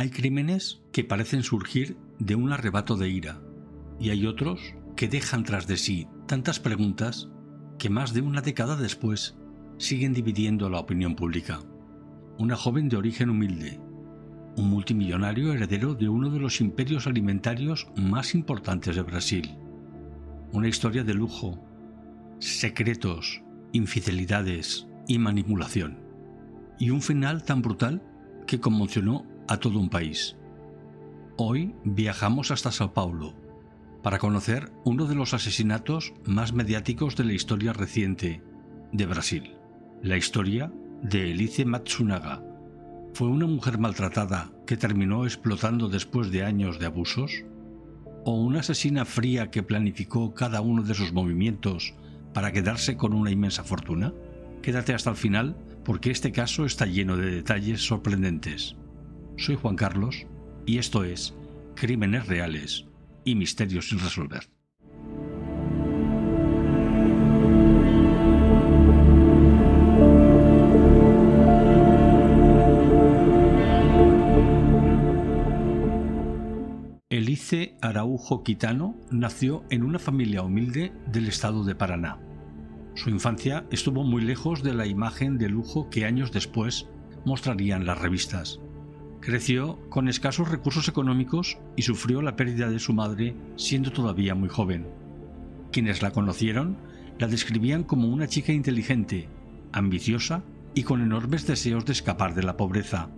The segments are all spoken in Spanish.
Hay crímenes que parecen surgir de un arrebato de ira, y hay otros que dejan tras de sí tantas preguntas que más de una década después siguen dividiendo la opinión pública. Una joven de origen humilde, un multimillonario heredero de uno de los imperios alimentarios más importantes de Brasil. Una historia de lujo, secretos, infidelidades y manipulación. Y un final tan brutal que conmocionó a todo un país. Hoy viajamos hasta Sao Paulo para conocer uno de los asesinatos más mediáticos de la historia reciente de Brasil. La historia de Elise Matsunaga. ¿Fue una mujer maltratada que terminó explotando después de años de abusos? ¿O una asesina fría que planificó cada uno de sus movimientos para quedarse con una inmensa fortuna? Quédate hasta el final porque este caso está lleno de detalles sorprendentes. Soy Juan Carlos y esto es Crímenes Reales y Misterios sin resolver. Elise Araújo Quitano nació en una familia humilde del estado de Paraná. Su infancia estuvo muy lejos de la imagen de lujo que años después mostrarían las revistas. Creció con escasos recursos económicos y sufrió la pérdida de su madre siendo todavía muy joven. Quienes la conocieron la describían como una chica inteligente, ambiciosa y con enormes deseos de escapar de la pobreza.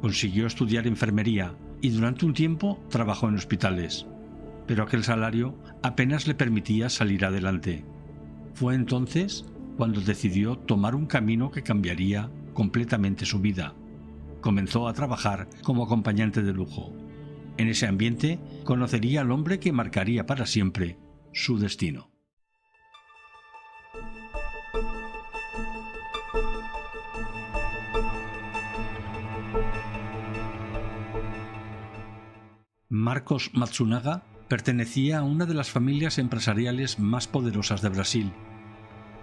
Consiguió estudiar enfermería y durante un tiempo trabajó en hospitales, pero aquel salario apenas le permitía salir adelante. Fue entonces cuando decidió tomar un camino que cambiaría completamente su vida. Comenzó a trabajar como acompañante de lujo. En ese ambiente conocería al hombre que marcaría para siempre su destino. Marcos Matsunaga pertenecía a una de las familias empresariales más poderosas de Brasil.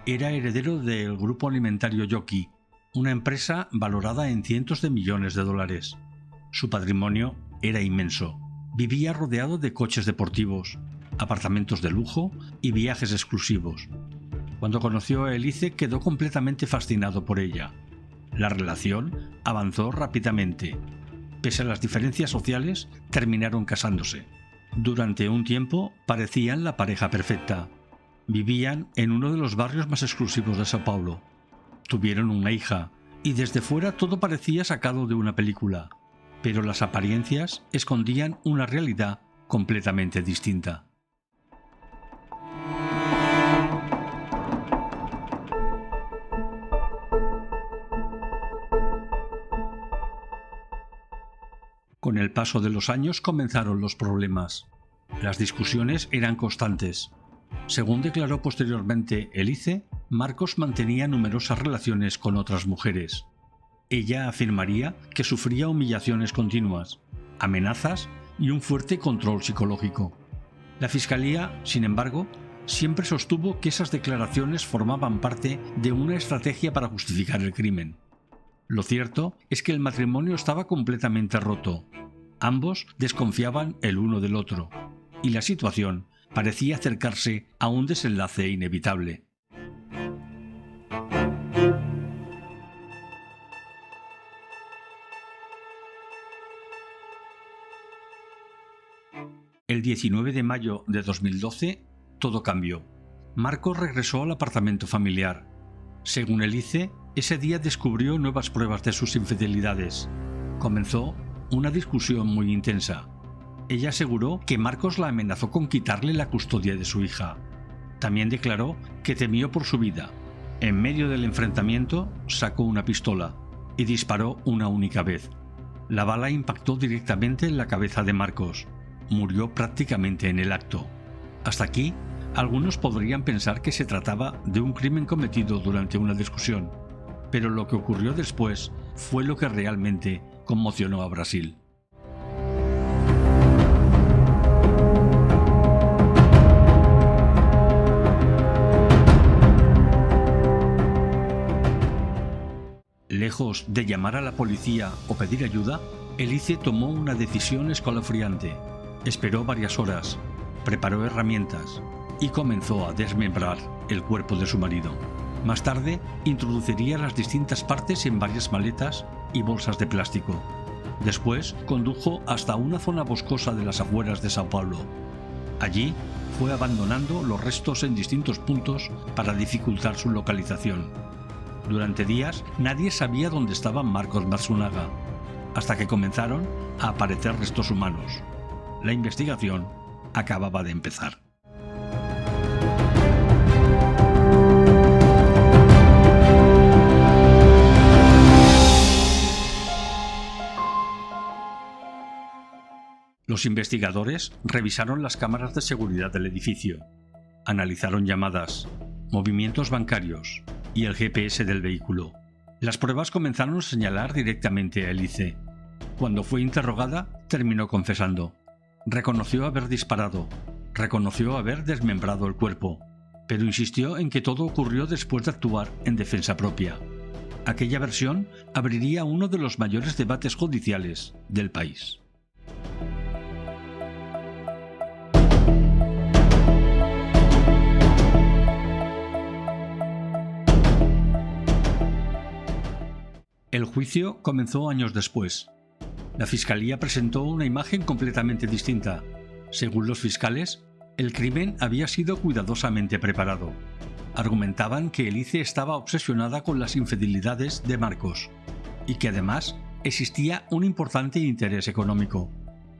Era heredero del grupo alimentario Yoki, una empresa valorada en cientos de millones de dólares. Su patrimonio era inmenso. Vivía rodeado de coches deportivos, apartamentos de lujo y viajes exclusivos. Cuando conoció a Elise quedó completamente fascinado por ella. La relación avanzó rápidamente. Pese a las diferencias sociales, terminaron casándose. Durante un tiempo parecían la pareja perfecta. Vivían en uno de los barrios más exclusivos de Sao Paulo. Tuvieron una hija, y desde fuera todo parecía sacado de una película, pero las apariencias escondían una realidad completamente distinta. Con el paso de los años comenzaron los problemas. Las discusiones eran constantes. Según declaró posteriormente Elise, Marcos mantenía numerosas relaciones con otras mujeres. Ella afirmaría que sufría humillaciones continuas, amenazas y un fuerte control psicológico. La fiscalía, sin embargo, siempre sostuvo que esas declaraciones formaban parte de una estrategia para justificar el crimen. Lo cierto es que el matrimonio estaba completamente roto. Ambos desconfiaban el uno del otro, y la situación parecía acercarse a un desenlace inevitable. El 19 de mayo de 2012, todo cambió. Marcos regresó al apartamento familiar. Según Elise, ese día descubrió nuevas pruebas de sus infidelidades. Comenzó una discusión muy intensa. Ella aseguró que Marcos la amenazó con quitarle la custodia de su hija. También declaró que temió por su vida. En medio del enfrentamiento, sacó una pistola y disparó una única vez. La bala impactó directamente en la cabeza de Marcos. Murió prácticamente en el acto. Hasta aquí, algunos podrían pensar que se trataba de un crimen cometido durante una discusión, pero lo que ocurrió después fue lo que realmente conmocionó a Brasil. Lejos de llamar a la policía o pedir ayuda, Elice tomó una decisión escalofriante. Esperó varias horas, preparó herramientas y comenzó a desmembrar el cuerpo de su marido. Más tarde, introduciría las distintas partes en varias maletas y bolsas de plástico. Después, condujo hasta una zona boscosa de las afueras de Sao Paulo. Allí, fue abandonando los restos en distintos puntos para dificultar su localización. Durante días, nadie sabía dónde estaba Marcos Matsunaga, hasta que comenzaron a aparecer restos humanos. La investigación acababa de empezar. Los investigadores revisaron las cámaras de seguridad del edificio, analizaron llamadas, movimientos bancarios y el GPS del vehículo. Las pruebas comenzaron a señalar directamente a Elice. Cuando fue interrogada, terminó confesando. Reconoció haber disparado, reconoció haber desmembrado el cuerpo, pero insistió en que todo ocurrió después de actuar en defensa propia. Aquella versión abriría uno de los mayores debates judiciales del país. El juicio comenzó años después. La fiscalía presentó una imagen completamente distinta. Según los fiscales, el crimen había sido cuidadosamente preparado. Argumentaban que Elice estaba obsesionada con las infidelidades de Marcos y que además existía un importante interés económico.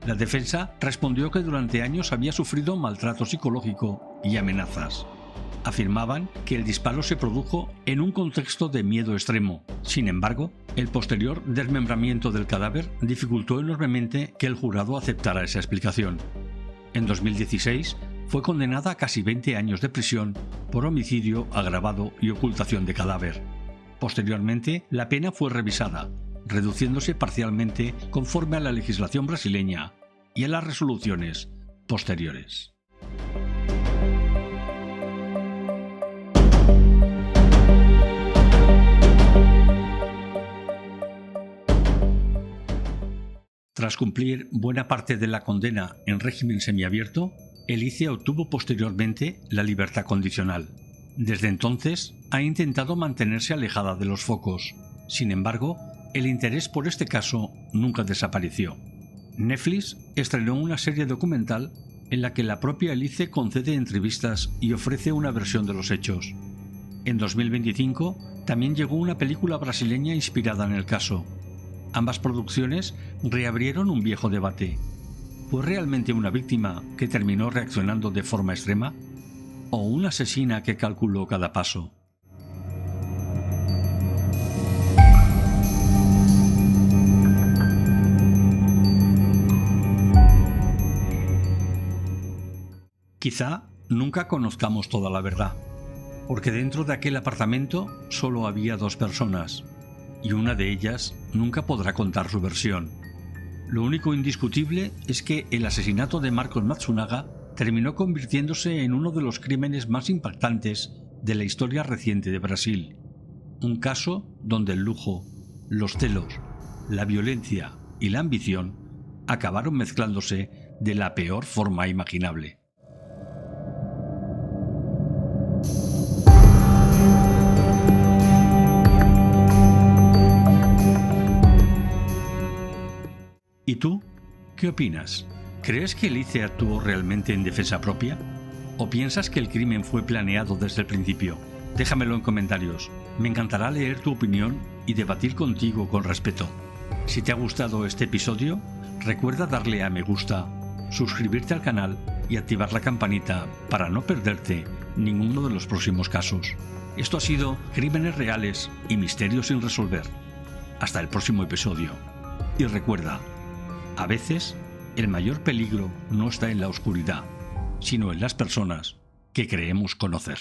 La defensa respondió que durante años había sufrido maltrato psicológico y amenazas. Afirmaban que el disparo se produjo en un contexto de miedo extremo. Sin embargo, el posterior desmembramiento del cadáver dificultó enormemente que el jurado aceptara esa explicación. En 2016, fue condenada a casi 20 años de prisión por homicidio agravado y ocultación de cadáver. Posteriormente, la pena fue revisada, reduciéndose parcialmente conforme a la legislación brasileña y a las resoluciones posteriores. Tras cumplir buena parte de la condena en régimen semiabierto, Elice obtuvo posteriormente la libertad condicional. Desde entonces, ha intentado mantenerse alejada de los focos. Sin embargo, el interés por este caso nunca desapareció. Netflix estrenó una serie documental en la que la propia Elice concede entrevistas y ofrece una versión de los hechos. En 2025, también llegó una película brasileña inspirada en el caso. Ambas producciones reabrieron un viejo debate. ¿Fue realmente una víctima que terminó reaccionando de forma extrema? ¿O una asesina que calculó cada paso? Quizá nunca conozcamos toda la verdad, porque dentro de aquel apartamento solo había 2 personas, y una de ellas nunca podrá contar su versión. Lo único indiscutible es que el asesinato de Marcos Matsunaga terminó convirtiéndose en uno de los crímenes más impactantes de la historia reciente de Brasil. Un caso donde el lujo, los celos, la violencia y la ambición acabaron mezclándose de la peor forma imaginable. ¿Y tú? ¿Qué opinas? ¿Crees que Elice actuó realmente en defensa propia? ¿O piensas que el crimen fue planeado desde el principio? Déjamelo en comentarios. Me encantará leer tu opinión y debatir contigo con respeto. Si te ha gustado este episodio, recuerda darle a me gusta, suscribirte al canal y activar la campanita para no perderte ninguno de los próximos casos. Esto ha sido Crímenes Reales y Misterios sin resolver. Hasta el próximo episodio. Y recuerda, a veces, el mayor peligro no está en la oscuridad, sino en las personas que creemos conocer.